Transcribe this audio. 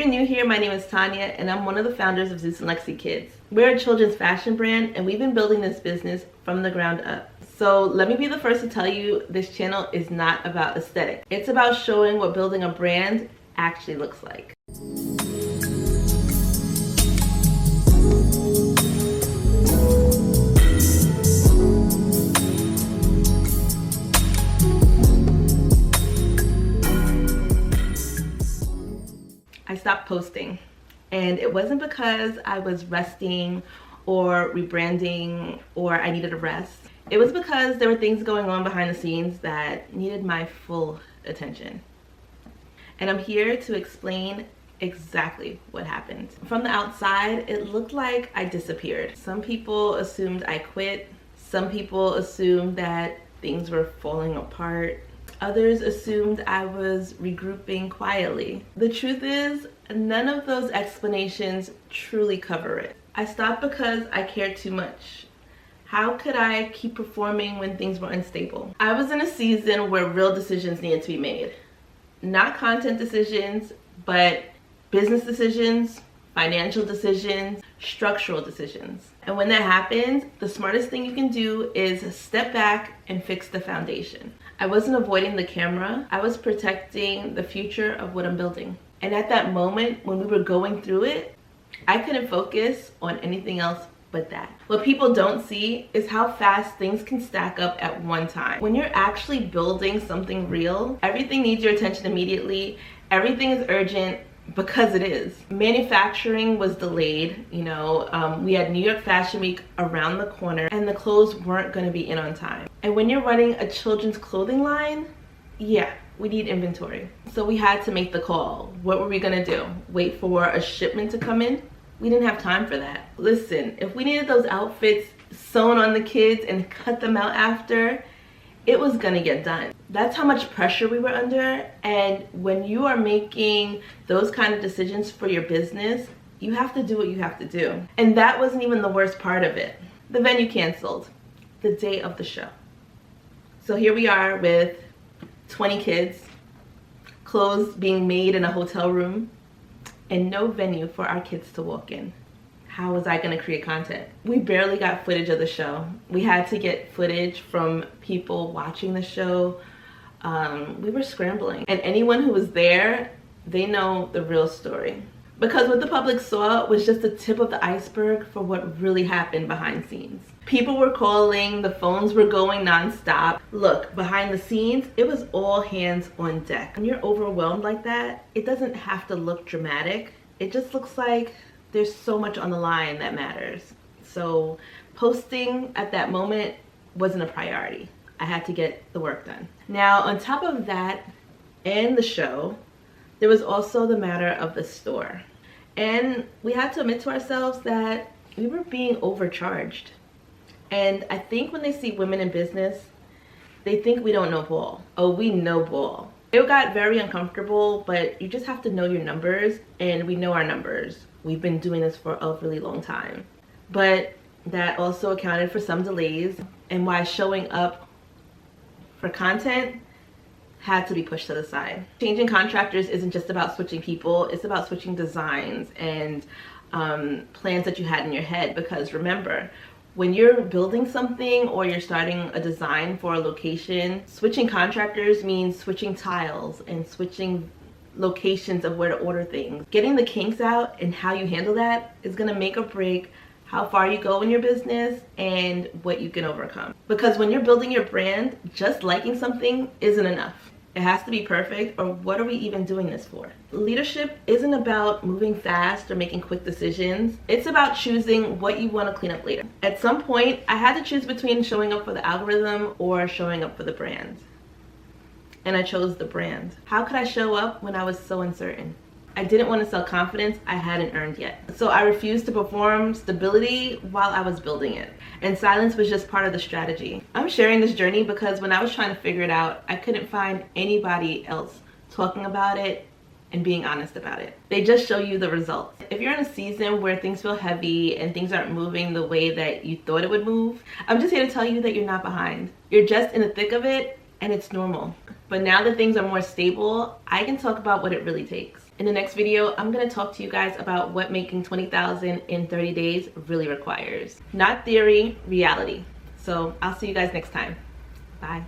you're new here, my name is Tanya and I'm one of the founders of Zeus Lexi Kids. We're a children's fashion brand and we've been building this business from the ground up. So let me be the first to tell you this channel is not about aesthetic. It's about showing what building a brand actually looks like. I stopped posting, and it wasn't because I was resting or rebranding or I needed a rest. It was because there were things going on behind the scenes that needed my full attention. And I'm here to explain exactly what happened. From the outside, it looked like I disappeared. Some people assumed I quit. Some people assumed that things were falling apart. Others assumed I was regrouping quietly. The truth is, none of those explanations truly cover it. I stopped because I cared too much. How could I keep performing when things were unstable? I was in a season where real decisions needed to be made. Not content decisions, but business decisions, financial decisions, structural decisions. And when that happens, the smartest thing you can do is step back and fix the foundation. I wasn't avoiding the camera. I was protecting the future of what I'm building. And at that moment, when we were going through it, I couldn't focus on anything else but that. What people don't see is how fast things can stack up at one time. When you're actually building something real, everything needs your attention immediately. Everything is urgent because it is. Manufacturing was delayed, we had New York Fashion Week around the corner and the clothes weren't gonna be in on time. And when you're running a children's clothing line, yeah, we need inventory. So we had to make the call. What were we gonna do? Wait for a shipment to come in? We didn't have time for that. Listen, if we needed those outfits sewn on the kids and cut them out after, it was gonna get done. That's how much pressure we were under. And when you are making those kind of decisions for your business, you have to do what you have to do. And that wasn't even the worst part of it. The venue canceled the day of the show. So here we are with 20 kids, clothes being made in a hotel room, and no venue for our kids to walk in. How was I gonna create content? We barely got footage of the show. We had to get footage from people watching the show. We were scrambling. And anyone who was there, they know the real story. Because what the public saw was just the tip of the iceberg for what really happened behind scenes. People were calling, the phones were going nonstop. Look, behind the scenes, it was all hands on deck. When you're overwhelmed like that, it doesn't have to look dramatic. It just looks like there's so much on the line that matters. So posting at that moment wasn't a priority. I had to get the work done. Now, on top of that and the show, there was also the matter of the store. And we had to admit to ourselves that we were being overcharged. And I think when they see women in business, they think we don't know ball. Oh, we know ball. It got very uncomfortable, but you just have to know your numbers, and we know our numbers. We've been doing this for a really long time. But that also accounted for some delays and why showing up for content had to be pushed to the side. Changing contractors isn't just about switching people, it's about switching designs and plans that you had in your head. Because remember, when you're building something or you're starting a design for a location, switching contractors means switching tiles and switching locations of where to order things. Getting the kinks out and how you handle that is gonna make or break how far you go in your business and what you can overcome. Because when you're building your brand, just liking something isn't enough. It has to be perfect, or what are we even doing this for? Leadership isn't about moving fast or making quick decisions. It's about choosing what you want to clean up later. At some point, I had to choose between showing up for the algorithm or showing up for the brand. And I chose the brand. How could I show up when I was so uncertain? I didn't want to sell confidence I hadn't earned yet. So I refused to perform stability while I was building it. And silence was just part of the strategy. I'm sharing this journey because when I was trying to figure it out, I couldn't find anybody else talking about it and being honest about it. They just show you the results. If you're in a season where things feel heavy and things aren't moving the way that you thought it would move, I'm just here to tell you that you're not behind. You're just in the thick of it, and it's normal. But now that things are more stable, I can talk about what it really takes. In the next video, I'm gonna talk to you guys about what making $20,000 in 30 days really requires. Not theory, reality. So I'll see you guys next time. Bye.